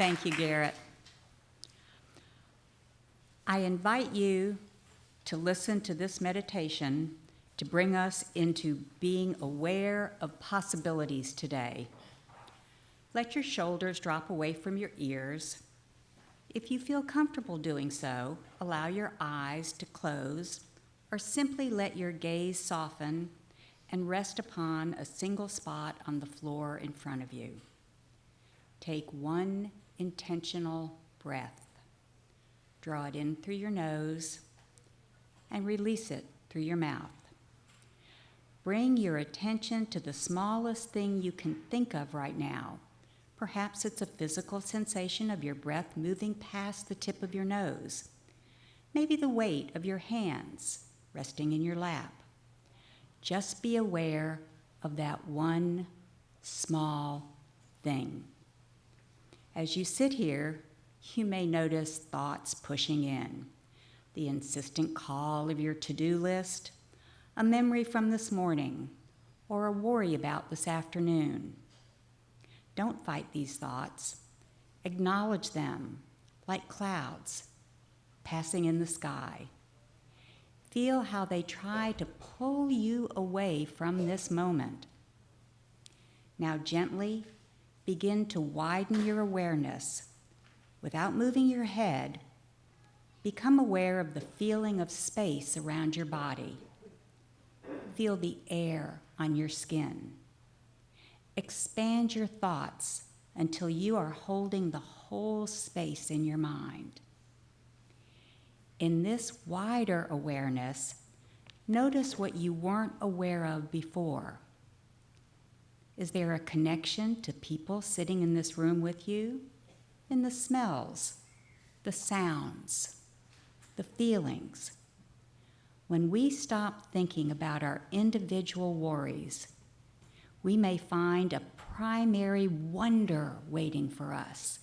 Thank you, Garret. I invite you to listen to this meditation to bring us into being aware of possibilities today. Let your shoulders drop away from your ears. If you feel comfortable doing so, allow your eyes to close or simply let your gaze soften and rest upon a single spot on the floor in front of you. Take one intentional breath. Draw it in through your nose and release it through your mouth. Bring your attention to the smallest thing you can think of right now. Perhaps it's a physical sensation of your breath moving past the tip of your nose. Maybe the weight of your hands resting in your lap. Just be aware of that one small thing. As you sit here, you may notice thoughts pushing in. The insistent call of your to-do list, a memory from this morning, or a worry about this afternoon. Don't fight these thoughts. Acknowledge them like clouds passing in the sky. Feel how they try to pull you away from this moment. Now gently begin to widen your awareness. Without moving your head, become aware of the feeling of space around your body. Feel the air on your skin. Expand your thoughts until you are holding the whole space in your mind. In this wider awareness, notice what you weren't aware of before. Is there a connection to people sitting in this room with you? In the smells, the sounds, the feelings. When we stop thinking about our individual worries, we may find a primary wonder waiting for us,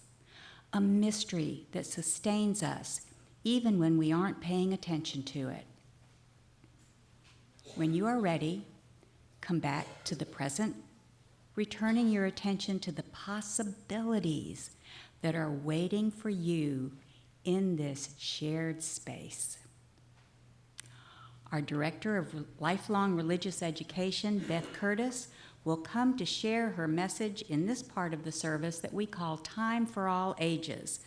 a mystery that sustains us even when we aren't paying attention to it. When you are ready, come back to the present, returning your attention to the possibilities that are waiting for you in this shared space. Our Director of Lifelong Religious Education, Beth Curtis, will come to share her message in this part of the service that we call Time for All Ages,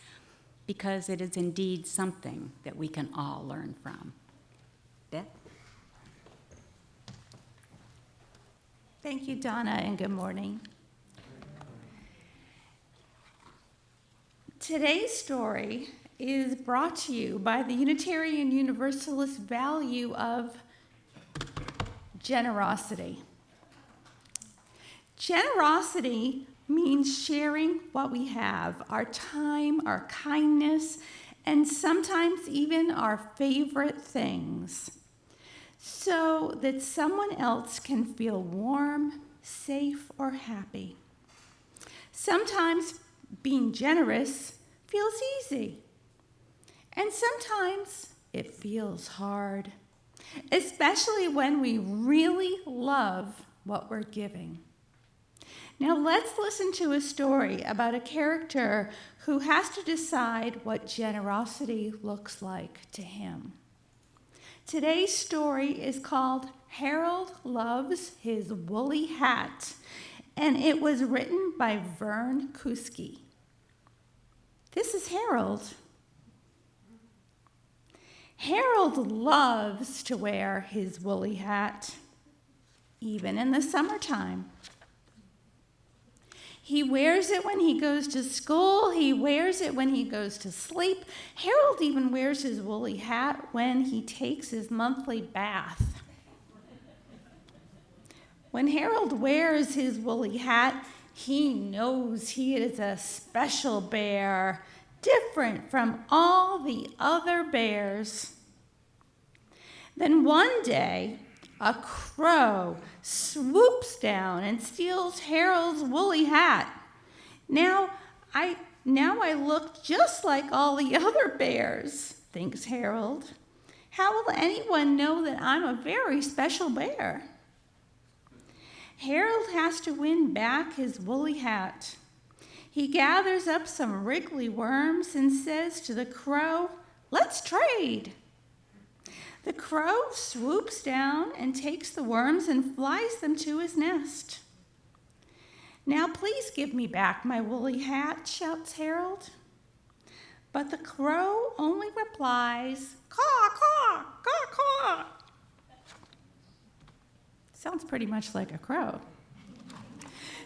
because it is indeed something that we can all learn from. Beth? Thank you, Donna, and good morning. Today's story is brought to you by the Unitarian Universalist value of generosity. Generosity means sharing what we have, our time, our kindness, and sometimes even our favorite things, so that someone else can feel warm, safe, or happy. Sometimes being generous feels easy, and sometimes it feels hard, especially when we really love what we're giving. Now let's listen to a story about a character who has to decide what generosity looks like to him. Today's story is called Harold Loves His Woolly Hat, and it was written by Vern Kuski. This is Harold. Harold loves to wear his woolly hat, even in the summertime. He wears it when he goes to school. He wears it when he goes to sleep. Harold even wears his woolly hat when he takes his monthly bath. When Harold wears his woolly hat, he knows he is a special bear, different from all the other bears. Then one day, a crow swoops down and steals Harold's woolly hat. Now I look just like all the other bears, thinks Harold. How will anyone know that I'm a very special bear? Harold has to win back his woolly hat. He gathers up some wriggly worms and says to the crow, "Let's trade." The crow swoops down and takes the worms and flies them to his nest. "Now please give me back my woolly hat," shouts Harold. But the crow only replies, "Caw, caw, caw, caw." Sounds pretty much like a crow.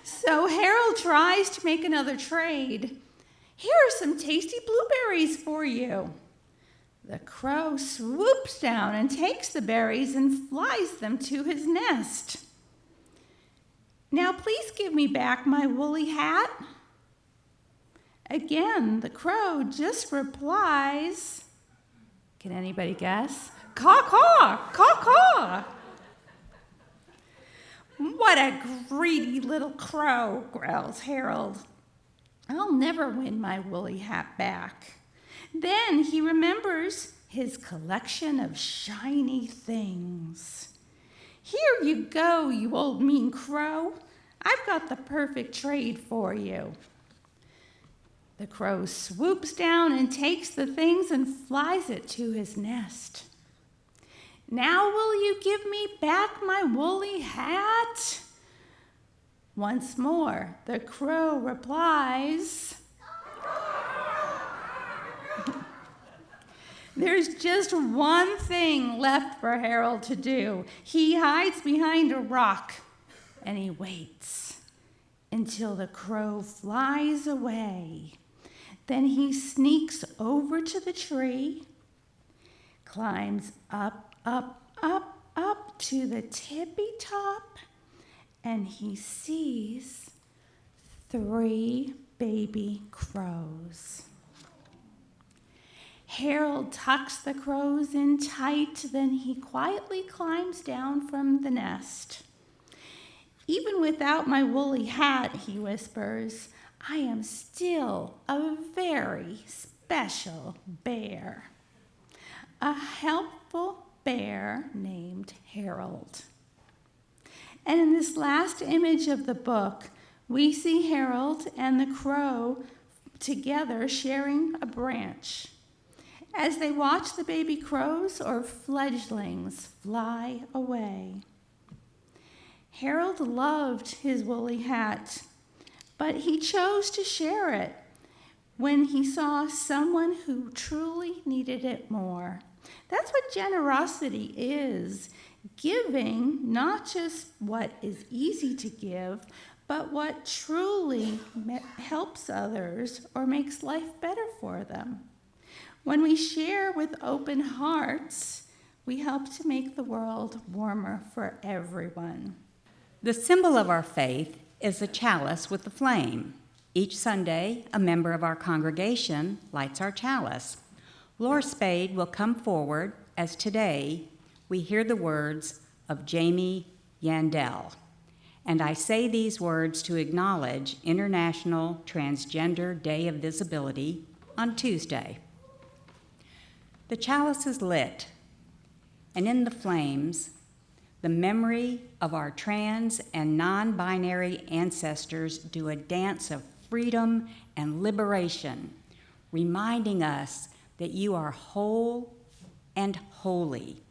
So Harold tries to make another trade. "Here are some tasty blueberries for you." The crow swoops down and takes the berries and flies them to his nest. "Now please give me back my woolly hat." Again, the crow just replies, can anybody guess? "Caw, caw, caw, caw." "What a greedy little crow," growls Harold. "I'll never win my woolly hat back." Then he remembers his collection of shiny things. "Here you go, you old mean crow. I've got the perfect trade for you." The crow swoops down and takes the things and flies it to his nest. "Now will you give me back my woolly hat?" Once more, the crow replies. There's just one thing left for Harold to do. He hides behind a rock and he waits until the crow flies away. Then he sneaks over to the tree, climbs up, up, up, up to the tippy top, and he sees 3 baby crows. Harold tucks the crows in tight, then he quietly climbs down from the nest. "Even without my woolly hat," he whispers, "I am still a very special bear. A helpful bear named Harold." And in this last image of the book, we see Harold and the crow together sharing a branch. As they watch the baby crows or fledglings fly away. Harold loved his woolly hat, but he chose to share it when he saw someone who truly needed it more. That's what generosity is, giving not just what is easy to give, but what truly helps others or makes life better for them. When we share with open hearts, we help to make the world warmer for everyone. The symbol of our faith is a chalice with a flame. Each Sunday, a member of our congregation lights our chalice. Laura Spade will come forward as today we hear the words of Jamie Yandell. And I say these words to acknowledge International Transgender Day of Visibility on Tuesday. The chalice is lit, and in the flames, the memory of our trans and non-binary ancestors do a dance of freedom and liberation, reminding us that you are whole and holy.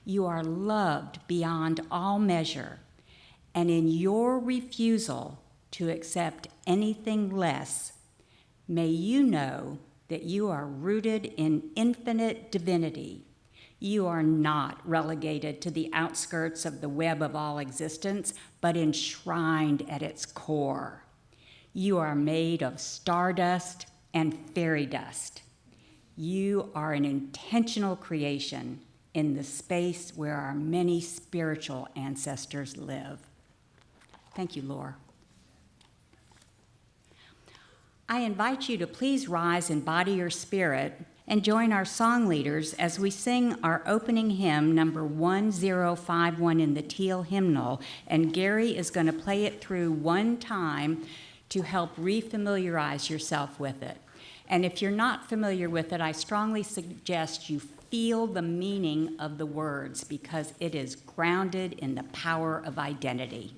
You are loved beyond all measure, and in your refusal to accept anything less, may you know that you are rooted in infinite divinity. You are not relegated to the outskirts of the web of all existence, but enshrined at its core. You are made of stardust and fairy dust. You are an intentional creation in the space where our many spiritual ancestors live. Thank you, Laura. I invite you to please rise in body or spirit and join our song leaders as we sing our opening hymn, number 1051 in the Teal hymnal, and Gary is going to play it through one time to help refamiliarize yourself with it. And if you're not familiar with it, I strongly suggest you feel the meaning of the words because it is grounded in the power of identity.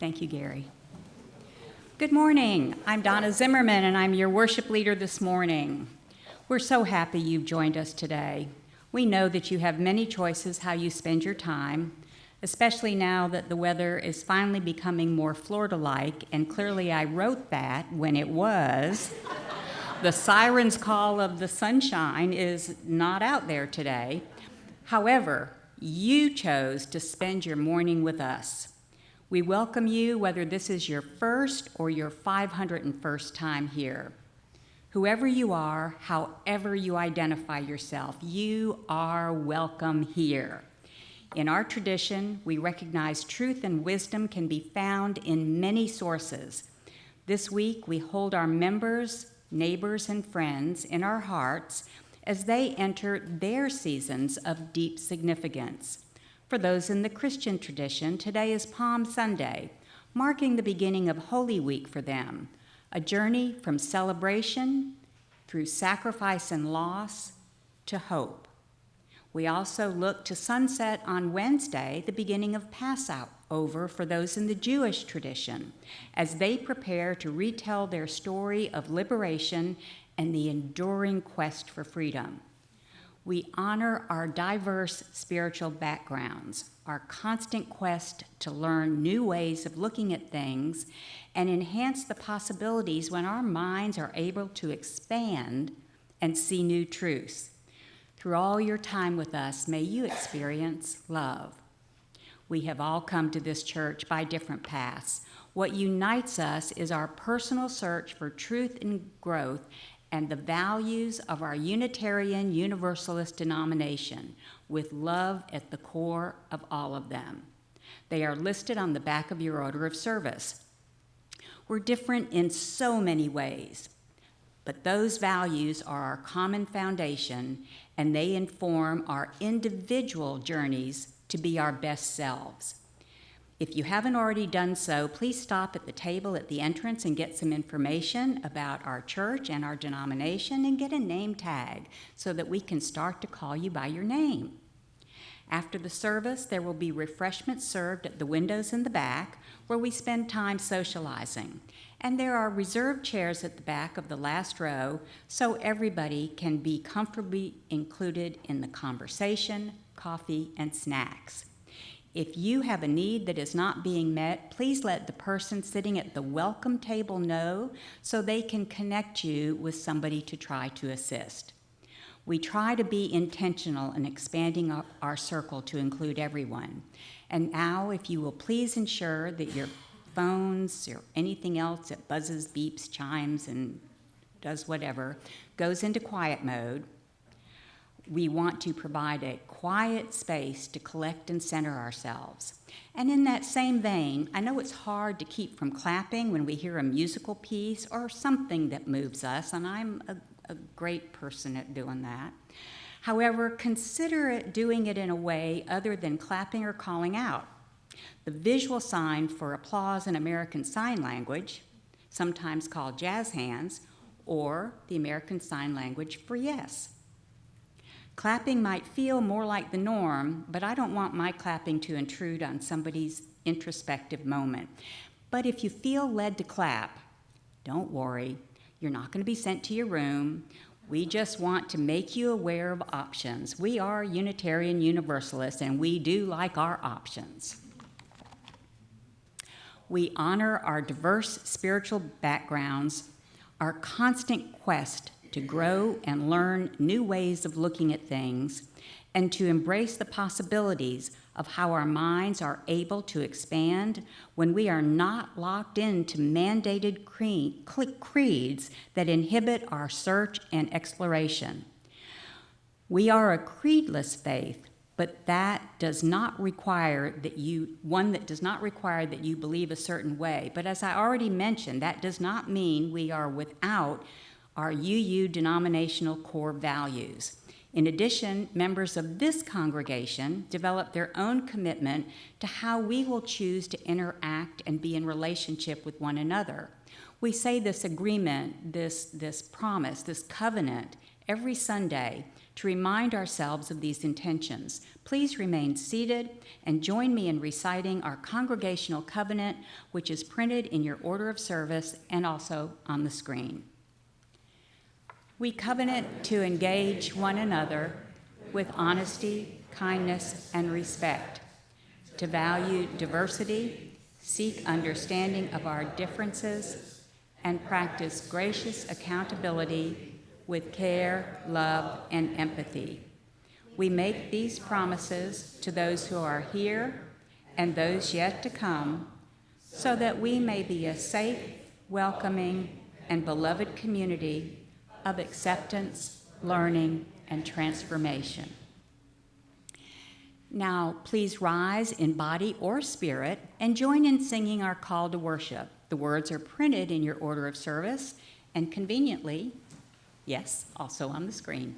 Thank you, Gary. Good morning. I'm Donna Zimmerman, and I'm your worship leader this morning. We're so happy you've joined us today. We know that you have many choices how you spend your time, especially now that the weather is finally becoming more Florida-like, and clearly I wrote that when it was. The siren's call of the sunshine is not out there today. However, you chose to spend your morning with us. We welcome you whether this is your first or your 501st time here. Whoever you are, however you identify yourself, you are welcome here. In our tradition, we recognize truth and wisdom can be found in many sources. This week, we hold our members, neighbors, and friends in our hearts as they enter their seasons of deep significance. For those in the Christian tradition, today is Palm Sunday, marking the beginning of Holy Week for them, a journey from celebration through sacrifice and loss to hope. We also look to sunset on Wednesday, the beginning of Passover for those in the Jewish tradition, as they prepare to retell their story of liberation and the enduring quest for freedom. We honor our diverse spiritual backgrounds, our constant quest to learn new ways of looking at things, and enhance the possibilities when our minds are able to expand and see new truths. Through all your time with us, may you experience love. We have all come to this church by different paths. What unites us is our personal search for truth and growth and the values of our Unitarian Universalist denomination, with love at the core of all of them. They are listed on the back of your order of service. We're different in so many ways, but those values are our common foundation, and they inform our individual journeys to be our best selves. If you haven't already done so, please stop at the table at the entrance and get some information about our church and our denomination, and get a name tag so that we can start to call you by your name. After the service, there will be refreshments served at the windows in the back where we spend time socializing. And there are reserved chairs at the back of the last row so everybody can be comfortably included in the conversation, coffee, and snacks. If you have a need that is not being met, please let the person sitting at the welcome table know so they can connect you with somebody to try to assist. We try to be intentional in expanding our circle to include everyone. And now, if you will please ensure that your phones or anything else that buzzes, beeps, chimes, and does whatever goes into quiet mode. We want to provide a quiet space to collect and center ourselves. And in that same vein, I know it's hard to keep from clapping when we hear a musical piece or something that moves us, and I'm a great person at doing that. However, consider doing it in a way other than clapping or calling out. The visual sign for applause in American Sign Language, sometimes called jazz hands, or the American Sign Language for yes. Clapping might feel more like the norm, but I don't want my clapping to intrude on somebody's introspective moment. But if you feel led to clap, don't worry. You're not going to be sent to your room. We just want to make you aware of options. We are Unitarian Universalists, and we do like our options. We honor our diverse spiritual backgrounds, our constant quest to grow and learn new ways of looking at things, and to embrace the possibilities of how our minds are able to expand when we are not locked into mandated creeds that inhibit our search and exploration. We are a creedless faith, but that does not require that you believe a certain way. But as I already mentioned, that does not mean we are without our UU denominational core values. In addition, members of this congregation develop their own commitment to how we will choose to interact and be in relationship with one another. We say this agreement, this promise, this covenant every Sunday to remind ourselves of these intentions. Please remain seated and join me in reciting our Congregational Covenant, which is printed in your order of service and also on the screen. We covenant to engage one another with honesty, kindness, and respect, to value diversity, seek understanding of our differences, and practice gracious accountability with care, love, and empathy. We make these promises to those who are here and those yet to come, so that we may be a safe, welcoming, and beloved community of acceptance, learning, and transformation. Now, please rise in body or spirit and join in singing our call to worship. The words are printed in your order of service and conveniently, yes, also on the screen.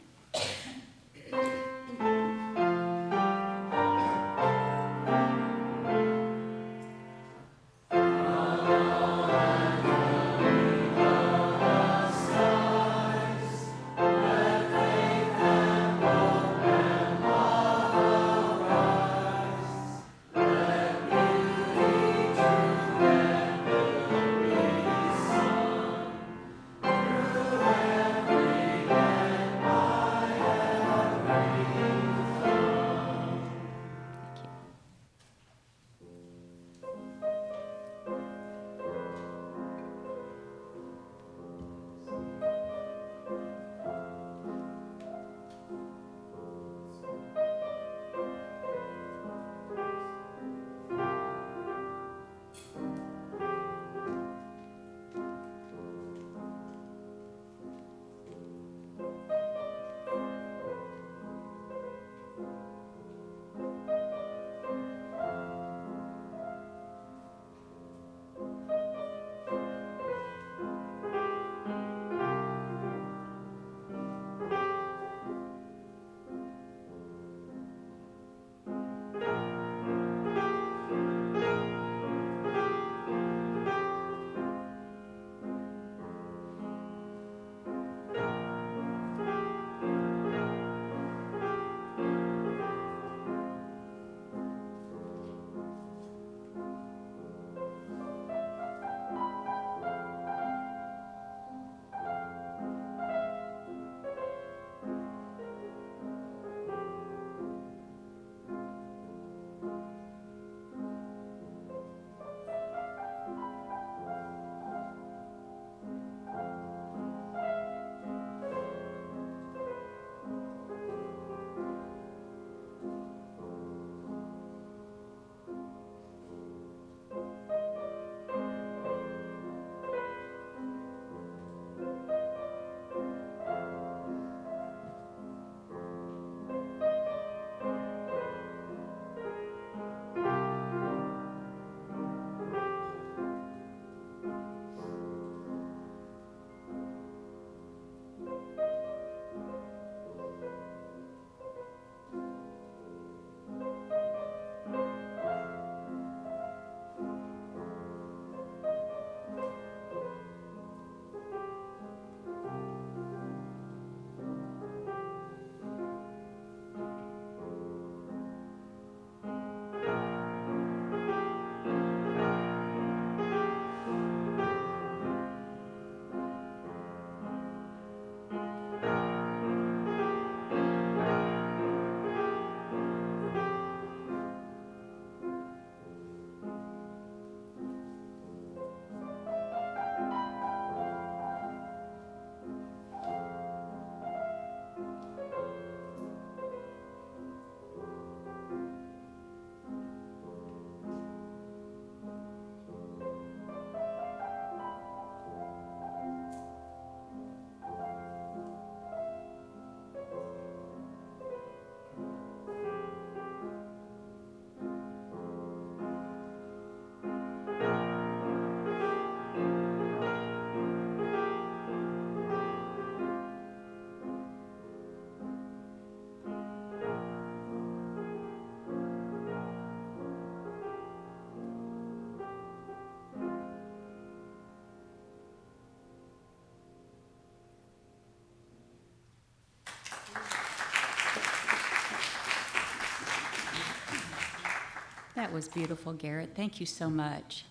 That was beautiful, Garret. Thank you so much.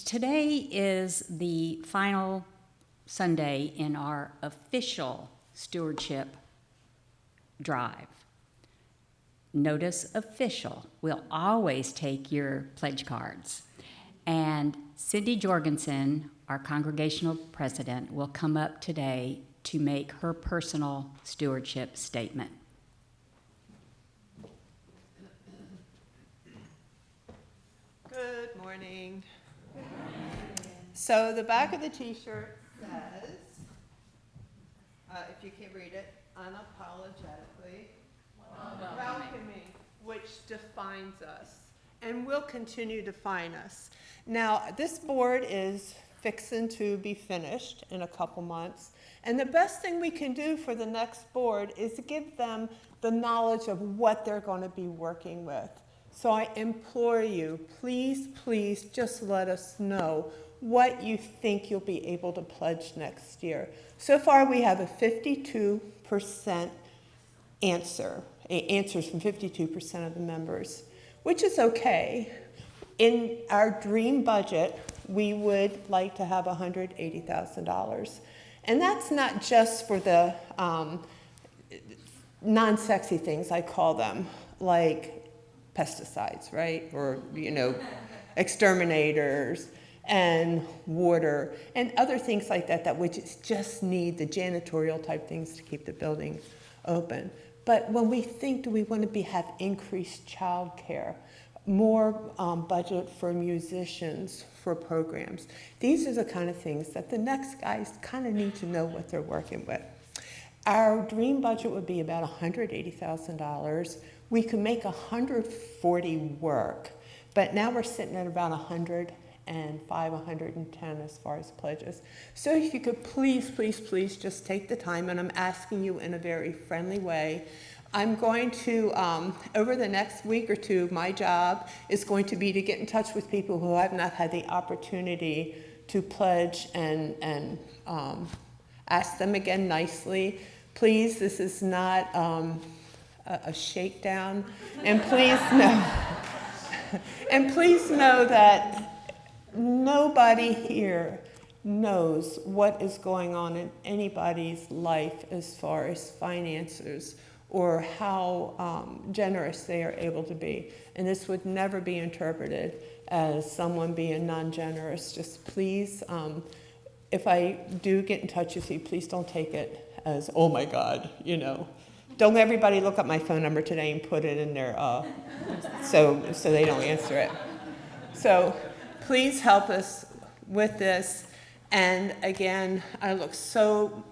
Today is the final Sunday in our official stewardship drive. Notice official. We'll always take your pledge cards. And Cindi Jorgensen, our congregational president, will come up today to make her personal stewardship statement. Good morning. So the back of the t-shirt says, if you can't read it, unapologetically welcoming, which defines us and will continue to define us. Now, this board is fixing to be finished in a couple months, and the best thing we can do for the next board is to give them the knowledge of what they're going to be working with. So I implore you, please, please just let us know what you think you'll be able to pledge next year. So far we have a 52% answers from 52% of the members, which is okay. In our dream budget, we would like to have $180,000. And that's not just for the non-sexy things, I call them, like pesticides, right? Or, exterminators and water and other things like that, which just need the janitorial type things to keep the building open. But when we think, do we want to have increased child care, more budget for musicians, for programs? These are the kind of things that the next guys kind of need to know what they're working with. Our dream budget would be about $180,000. We could make 140 work, but now we're sitting at about 105, 110 as far as pledges. So if you could please, please, please just take the time, and I'm asking you in a very friendly way. I'm going to, over the next week or two, my job is going to be to get in touch with people who have not had the opportunity to pledge and ask them again nicely. Please, this is not a shakedown, and please know that nobody here knows what is going on in anybody's life as far as finances or how generous they are able to be. And this would never be interpreted as someone being non-generous. Just please, if I do get in touch with you, please don't take it as, oh my God, Don't everybody look up my phone number today and put it in there so they don't answer it. So please help us with this. And again, I look so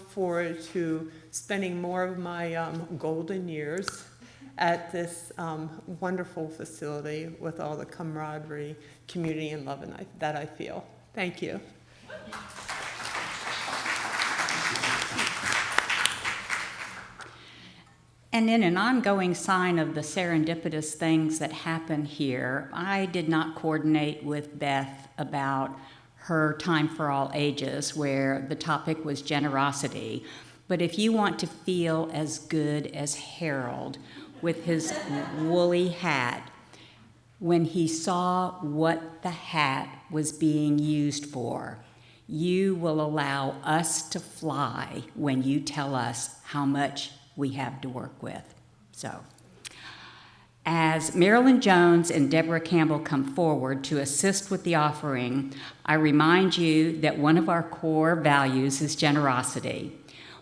forward to spending more of my golden years at this wonderful facility with all the camaraderie, community, and love that I feel. Thank you. And in an ongoing sign of the serendipitous things that happen here, I did not coordinate with Beth about her Time for All Ages, where the topic was generosity. But if you want to feel as good as Harold with his woolly hat, when he saw what the hat was being used for, you will allow us to fly when you tell us how much we have to work with. So, as Marilyn Jones and Deborah Campbell come forward to assist with the offering, I remind you that one of our core values is generosity.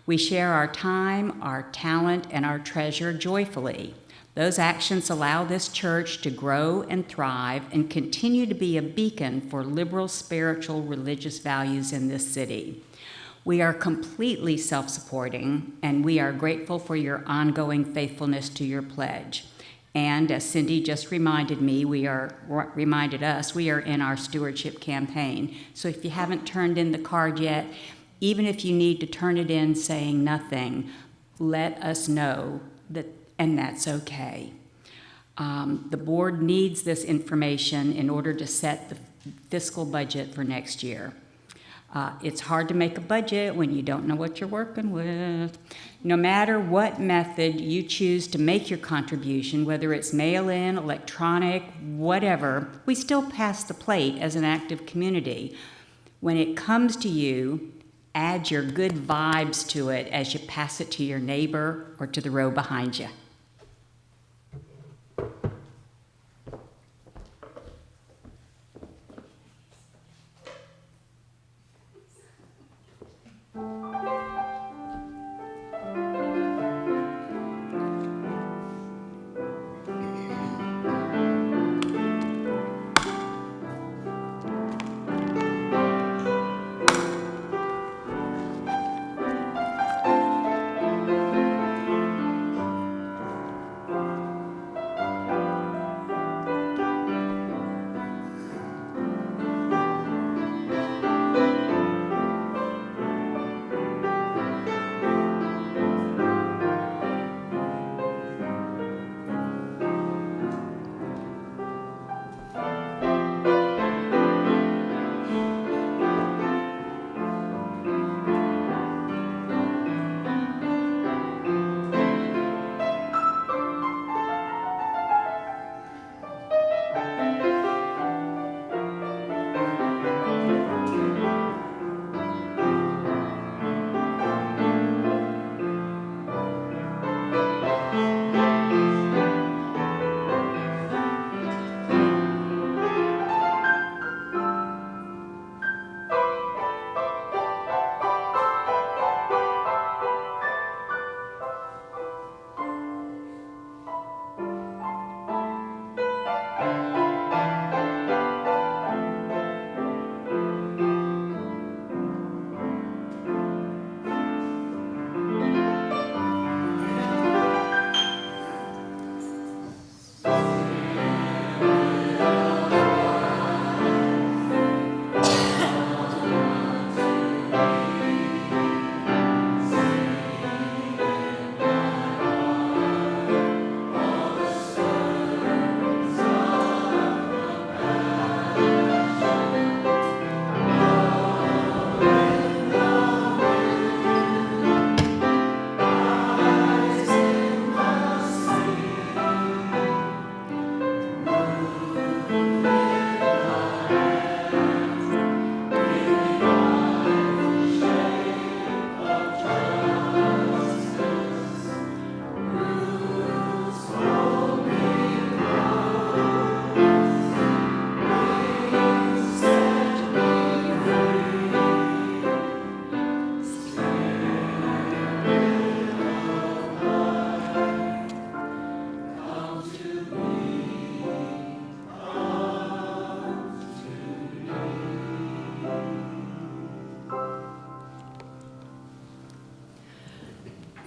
We share our time, our talent, and our treasure joyfully. Those actions allow this church to grow and thrive and continue to be a beacon for liberal, spiritual, religious values in this city. We are completely self-supporting, and we are grateful for your ongoing faithfulness to your pledge. And as Cindi just reminded us, we are in our stewardship campaign. So if you haven't turned in the card yet, even if you need to turn it in saying nothing, let us know that, and that's okay. The board needs this information in order to set the fiscal budget for next year. It's hard to make a budget when you don't know what you're working with. No matter what method you choose to make your contribution, whether it's mail-in, electronic, whatever, we still pass the plate as an active community. When it comes to you, add your good vibes to it as you pass it to your neighbor or to the row behind you.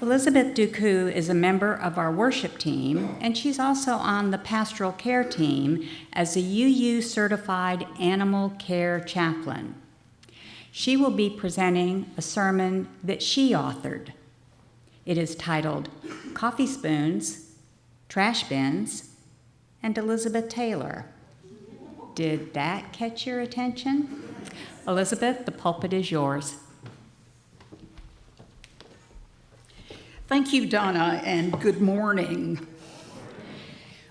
Elizabeth DeCoux is a member of our worship team, and she's also on the pastoral care team as a UU certified animal care chaplain. She will be presenting a sermon that she authored. It is titled Coffee Spoons, Trash Bins, and Elizabeth Taylor. Did that catch your attention? Elizabeth, the pulpit is yours. Thank you, Donna, and good morning.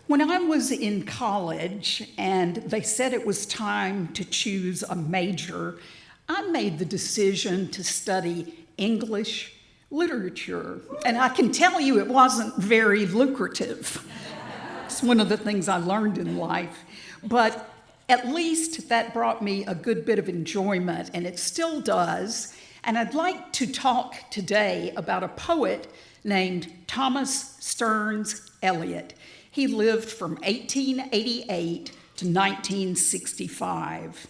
When I was in college and they said it was time to choose a major, I made the decision to study English literature. And I can tell you it wasn't very lucrative. It's one of the things I learned in life. But at least that brought me a good bit of enjoyment, and it still does. And I'd like to talk today about a poet named Thomas Stearns Eliot. He lived from 1888 to 1965.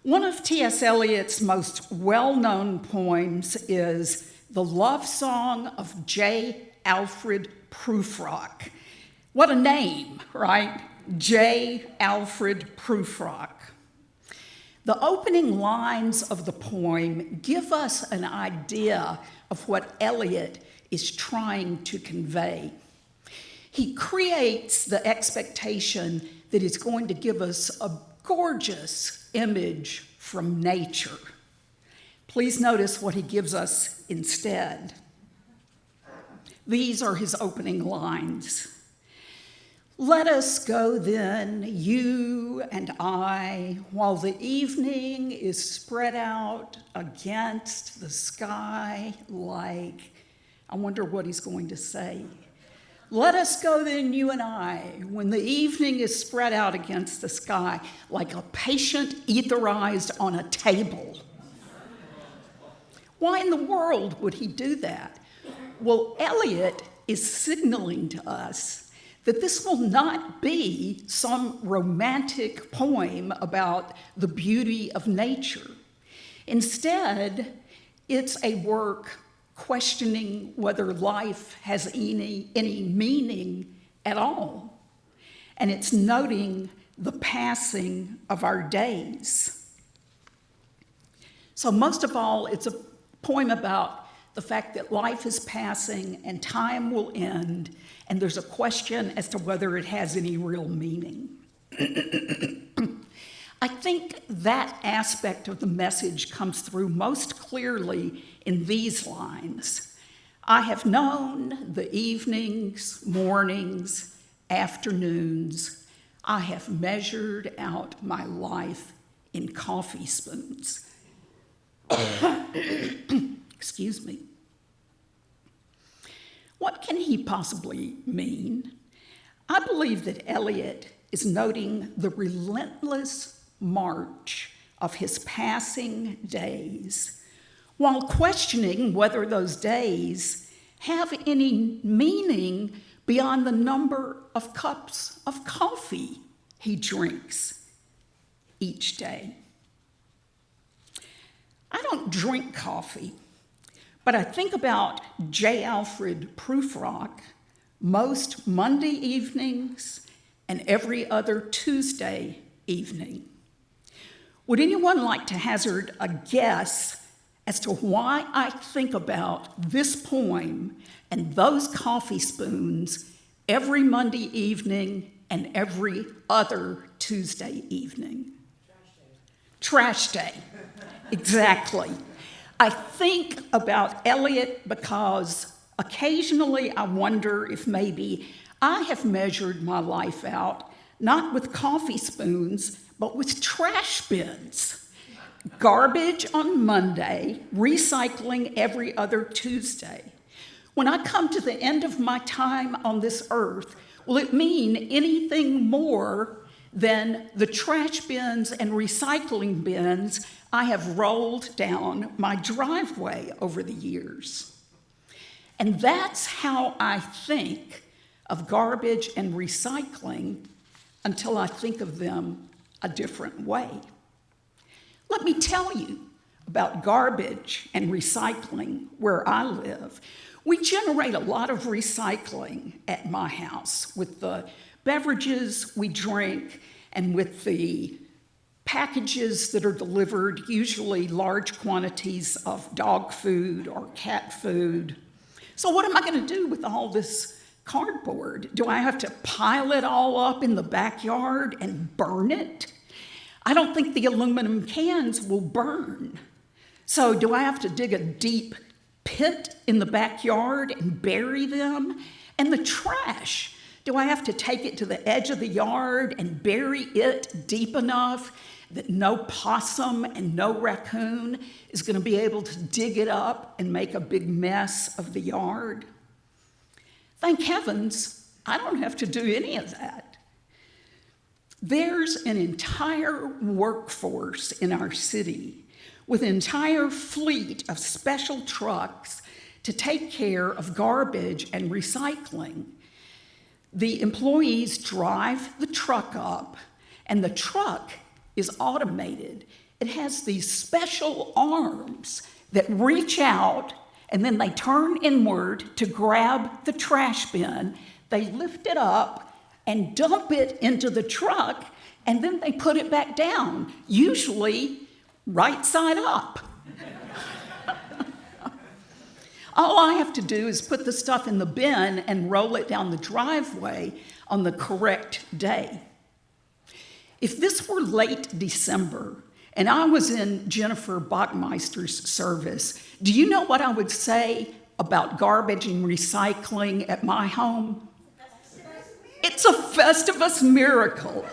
One of T.S. Eliot's most well-known poems is The Love Song of J. Alfred Prufrock. What a name, right? J. Alfred Prufrock. The opening lines of the poem give us an idea of what Eliot is trying to convey. He creates the expectation that it's going to give us a gorgeous image from nature. Please notice what he gives us instead. These are his opening lines. Let us go then, you and I, while the evening is spread out against the sky like, I wonder what he's going to say. Let us go then, you and I, when the evening is spread out against the sky like a patient etherized on a table. Why in the world would he do that? Well, Eliot is signaling to us that this will not be some romantic poem about the beauty of nature. Instead, it's a work questioning whether life has any meaning at all. And it's noting the passing of our days. So most of all, it's a poem about the fact that life is passing and time will end, and there's a question as to whether it has any real meaning. I think that aspect of the message comes through most clearly in these lines. I have known the evenings, mornings, afternoons. I have measured out my life in coffee spoons. Excuse me. What can he possibly mean? I believe that Eliot is noting the relentless march of his passing days, while questioning whether those days have any meaning beyond the number of cups of coffee he drinks each day. I don't drink coffee, but I think about J. Alfred Prufrock most Monday evenings and every other Tuesday evening. Would anyone like to hazard a guess as to why I think about this poem and those coffee spoons every Monday evening and every other Tuesday evening? Trash day. Exactly. I think about Eliot because occasionally I wonder if maybe I have measured my life out, not with coffee spoons, but with trash bins. Garbage on Monday, recycling every other Tuesday. When I come to the end of my time on this earth, will it mean anything more than the trash bins and recycling bins I have rolled down my driveway over the years? And that's how I think of garbage and recycling until I think of them a different way. Let me tell you about garbage and recycling where I live. We generate a lot of recycling at my house with the beverages we drink and with the packages that are delivered, usually large quantities of dog food or cat food. So what am I going to do with all this cardboard? Do I have to pile it all up in the backyard and burn it? I don't think the aluminum cans will burn. So do I have to dig a deep pit in the backyard and bury them? And the trash, do I have to take it to the edge of the yard and bury it deep enough that no possum and no raccoon is going to be able to dig it up and make a big mess of the yard? Thank heavens, I don't have to do any of that. There's an entire workforce in our city with an entire fleet of special trucks to take care of garbage and recycling. The employees drive the truck up, and the truck is automated. It has these special arms that reach out, and then they turn inward to grab the trash bin. They lift it up and dump it into the truck, and then they put it back down, usually right side up. All I have to do is put the stuff in the bin and roll it down the driveway on the correct day. If this were late December and I was in Jennifer Bachmeister's service, do you know what I would say about garbage and recycling at my home? It's a Festivus miracle.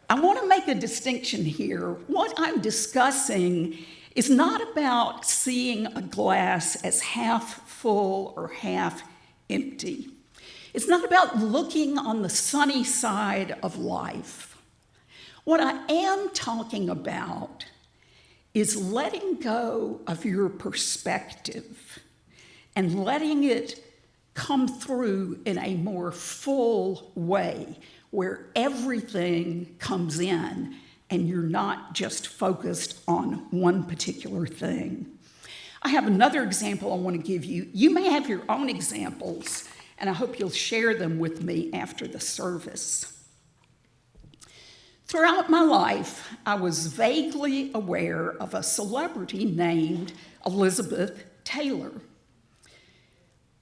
I want to make a distinction here. What I'm discussing is not about seeing a glass as half full or half empty. It's not about looking on the sunny side of life. What I am talking about is letting go of your perspective and letting it come through in a more full way where everything comes in and you're not just focused on one particular thing. I have another example I want to give you. You may have your own examples, and I hope you'll share them with me after the service. Throughout my life, I was vaguely aware of a celebrity named Elizabeth Taylor.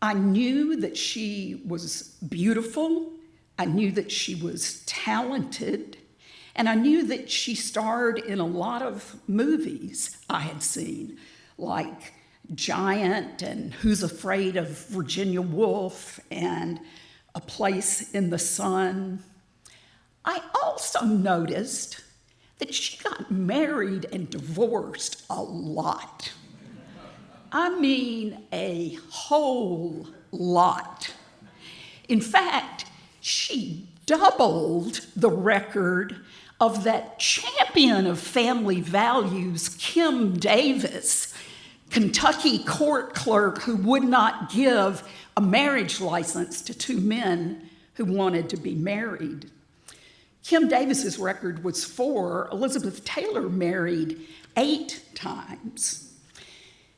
I knew that she was beautiful, I knew that she was talented, and I knew that she starred in a lot of movies I had seen, like Giant and Who's Afraid of Virginia Woolf and A Place in the Sun. I also noticed that she got married and divorced a lot. I mean, a whole lot. In fact, she doubled the record of that champion of family values, Kim Davis, Kentucky court clerk who would not give a marriage license to two men who wanted to be married. Kim Davis's record was 4. Elizabeth Taylor married 8 times.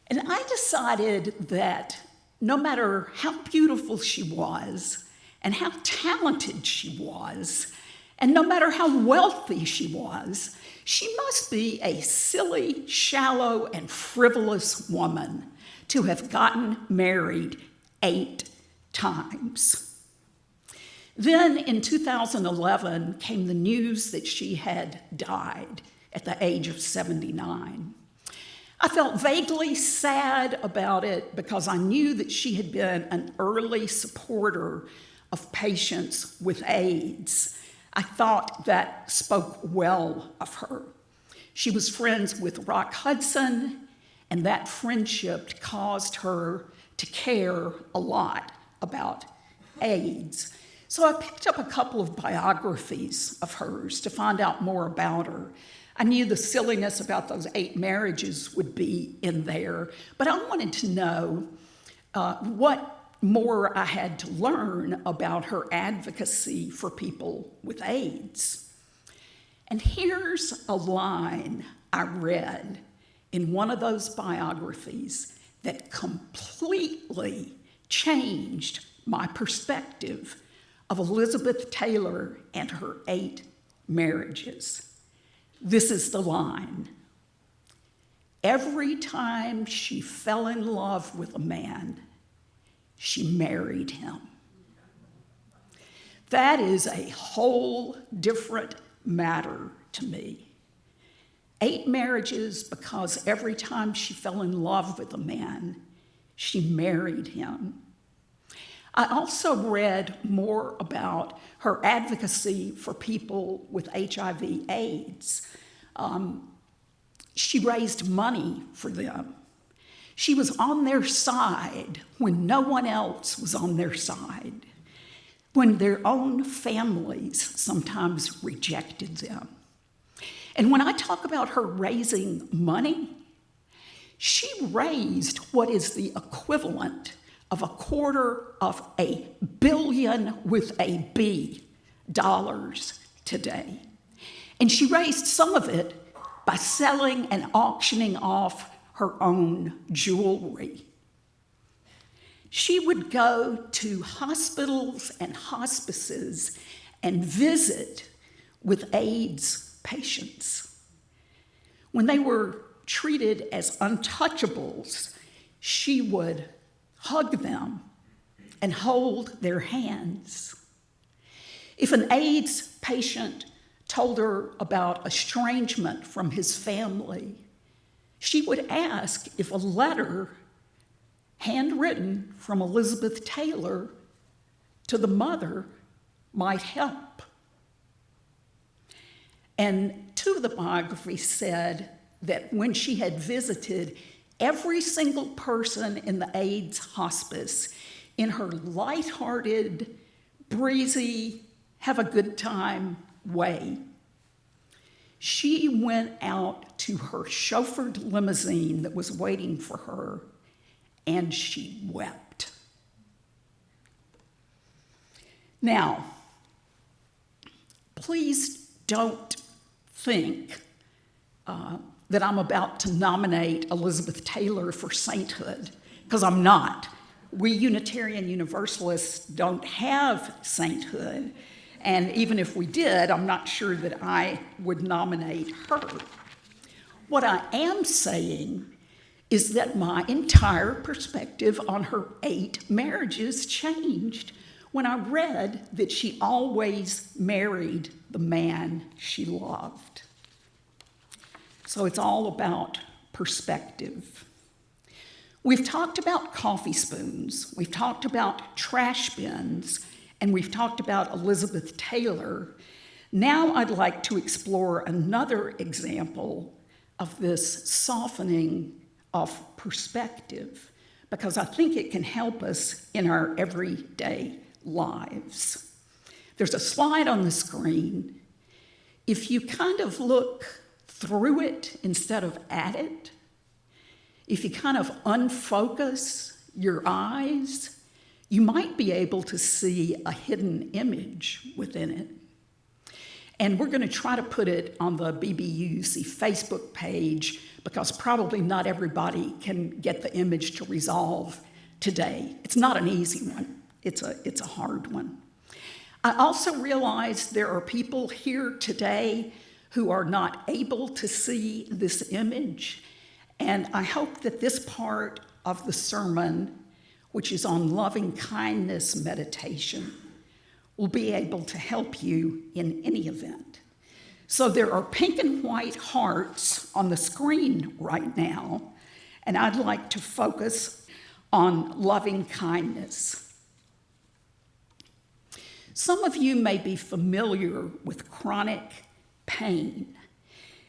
And I decided that no matter how beautiful she was and how talented she was, and no matter how wealthy she was, she must be a silly, shallow, and frivolous woman to have gotten married 8 times. Then in 2011 came the news that she had died at the age of 79. I felt vaguely sad about it because I knew that she had been an early supporter of patients with AIDS. I thought that spoke well of her. She was friends with Rock Hudson, and that friendship caused her to care a lot about AIDS. So I picked up a couple of biographies of hers to find out more about her. I knew the silliness about those 8 marriages would be in there, but I wanted to know what more I had to learn about her advocacy for people with AIDS. And here's a line I read in one of those biographies that completely changed my perspective of Elizabeth Taylor and her 8 marriages. This is the line. Every time she fell in love with a man, she married him. That is a whole different matter to me. 8 marriages because every time she fell in love with a man, she married him. I also read more about her advocacy for people with HIV/AIDS. She raised money for them. She was on their side when no one else was on their side, when their own families sometimes rejected them. And when I talk about her raising money, she raised what is the equivalent of $250 million with a B dollars today. And she raised some of it by selling and auctioning off her own jewelry. She would go to hospitals and hospices and visit with AIDS patients. When they were treated as untouchables, she would hug them and hold their hands. If an AIDS patient told her about estrangement from his family, she would ask if a letter handwritten from Elizabeth Taylor to the mother might help. And two of the biographies said that when she had visited every single person in the AIDS hospice in her lighthearted, breezy, have a good time way, she went out to her chauffeured limousine that was waiting for her, and she wept. Now, please don't think that I'm about to nominate Elizabeth Taylor for sainthood, because I'm not. We Unitarian Universalists don't have sainthood, and even if we did, I'm not sure that I would nominate her. What I am saying is that my entire perspective on her 8 marriages changed when I read that she always married the man she loved. So it's all about perspective. We've talked about coffee spoons, we've talked about trash bins, and we've talked about Elizabeth Taylor. Now I'd like to explore another example of this softening of perspective, because I think it can help us in our everyday lives. There's a slide on the screen. If you kind of look through it instead of at it, if you kind of unfocus your eyes, you might be able to see a hidden image within it. And we're going to try to put it on the BBUC Facebook page, because probably not everybody can get the image to resolve today. It's not an easy one. It's a hard one. I also realize there are people here today who are not able to see this image, and I hope that this part of the sermon, which is on loving kindness meditation, will be able to help you in any event. So there are pink and white hearts on the screen right now, and I'd like to focus on loving kindness. Some of you may be familiar with chronic pain.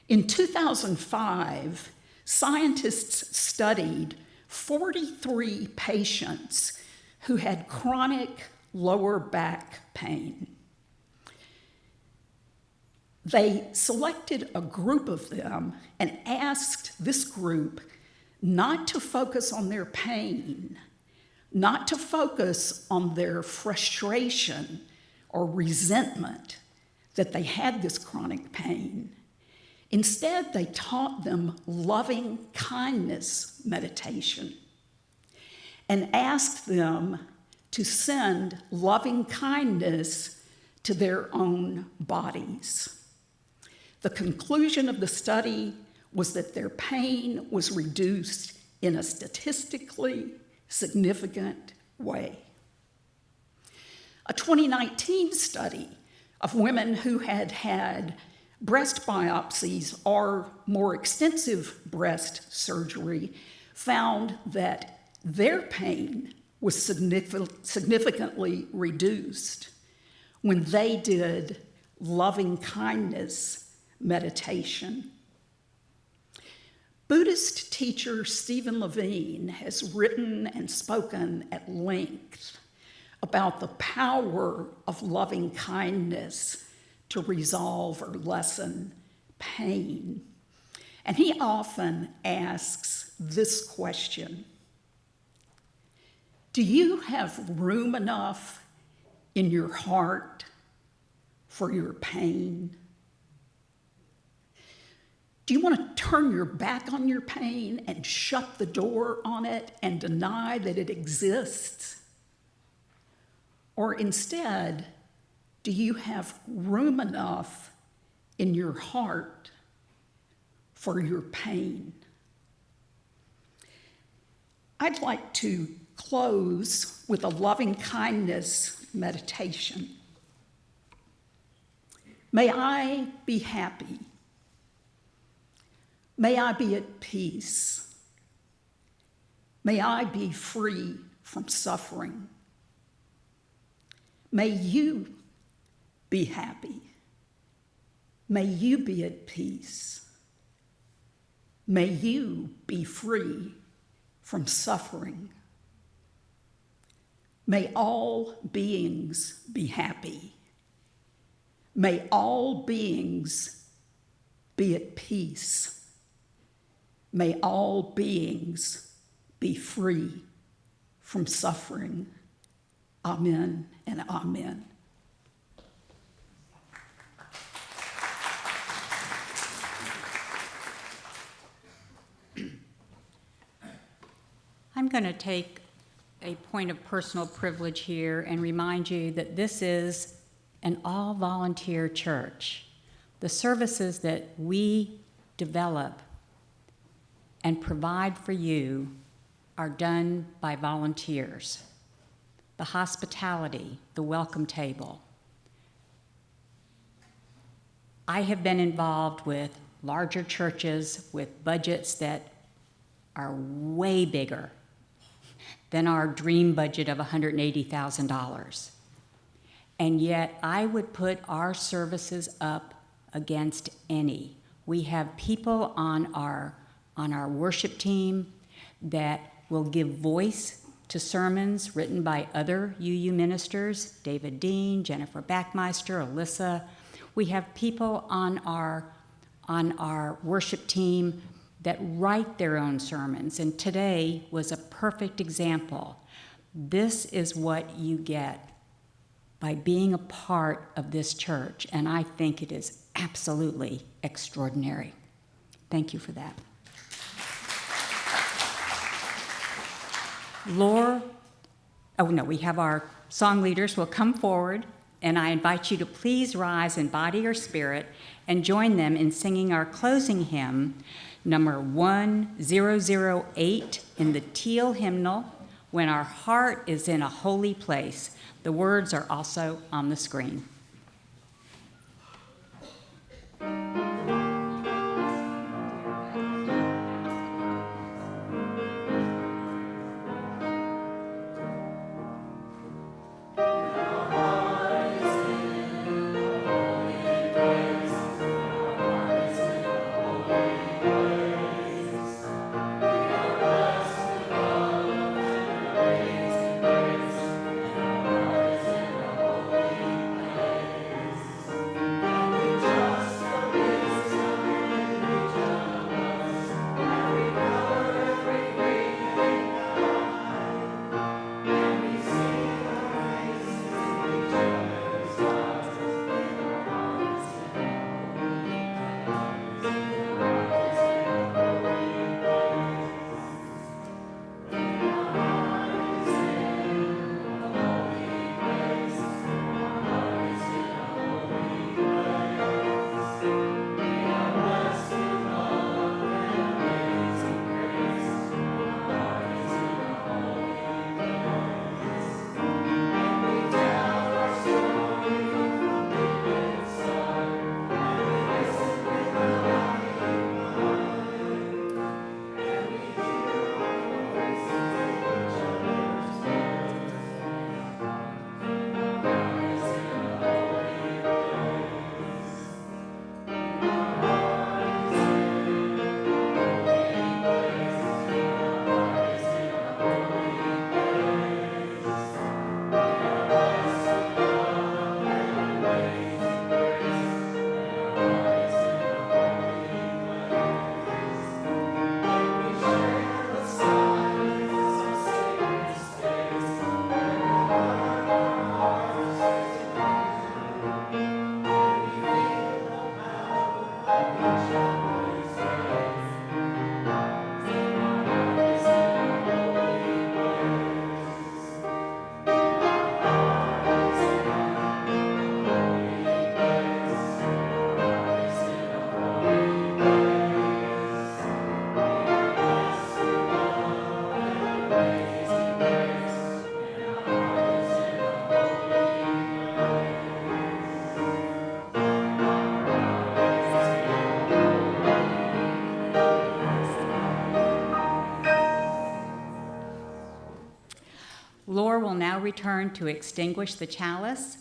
In 2005, scientists studied 43 patients who had chronic lower back pain. They selected a group of them and asked this group not to focus on their pain, not to focus on their frustration or resentment that they had this chronic pain. Instead, they taught them loving kindness meditation and asked them to send loving kindness to their own bodies. The conclusion of the study was that their pain was reduced in a statistically significant way. A 2019 study of women who had had breast biopsies or more extensive breast surgery found that their pain was significantly reduced when they did loving kindness meditation. Buddhist teacher Stephen Levine has written and spoken at length about the power of loving kindness to resolve or lessen pain. And he often asks this question: do you have room enough in your heart for your pain? Do you want to turn your back on your pain and shut the door on it and deny that it exists? Or instead, do you have room enough in your heart for your pain? I'd like to close with a loving kindness meditation. May I be happy. May I be at peace. May I be free from suffering. May you be happy. May you be at peace. May you be free from suffering. May all beings be happy. May all beings be at peace. May all beings be free from suffering. Amen and amen. I'm going to take a point of personal privilege here and remind you that this is an all-volunteer church. The services that we develop and provide for you are done by volunteers. The hospitality, the welcome table. I have been involved with larger churches with budgets that are way bigger than our dream budget of $180,000. And yet I would put our services up against any. We have people on our worship team that will give voice to sermons written by other UU ministers, David Dean, Jennifer Backmeister, Alyssa. We have people on our worship team that write their own sermons, and today was a perfect example. This is what you get by being a part of this church, and I think it is absolutely extraordinary. Thank you for that. We have our song leaders will come forward, and I invite you to please rise in body or spirit and join them in singing our closing hymn, number 1008 in the teal hymnal, When Our Heart is in a Holy Place. The words are also on the screen. return to extinguish the chalice,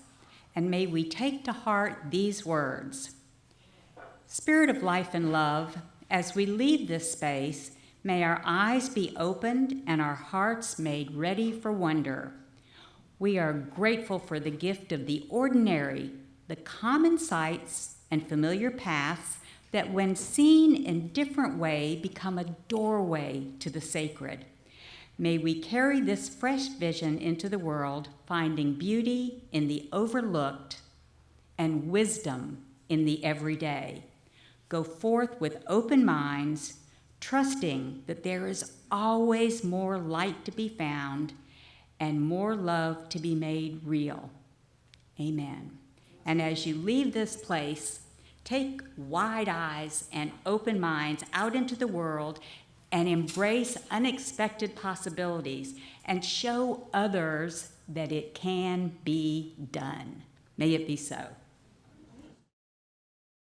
and may we take to heart these words. Spirit of life and love, as we leave this space, may our eyes be opened and our hearts made ready for wonder. We are grateful for the gift of the ordinary, the common sights and familiar paths that when seen in different way become a doorway to the sacred. May we carry this fresh vision into the world, finding beauty in the overlooked and wisdom in the everyday. Go forth with open minds, trusting that there is always more light to be found and more love to be made real. Amen. And as you leave this place, take wide eyes and open minds out into the world and embrace unexpected possibilities and show others that it can be done. May it be so.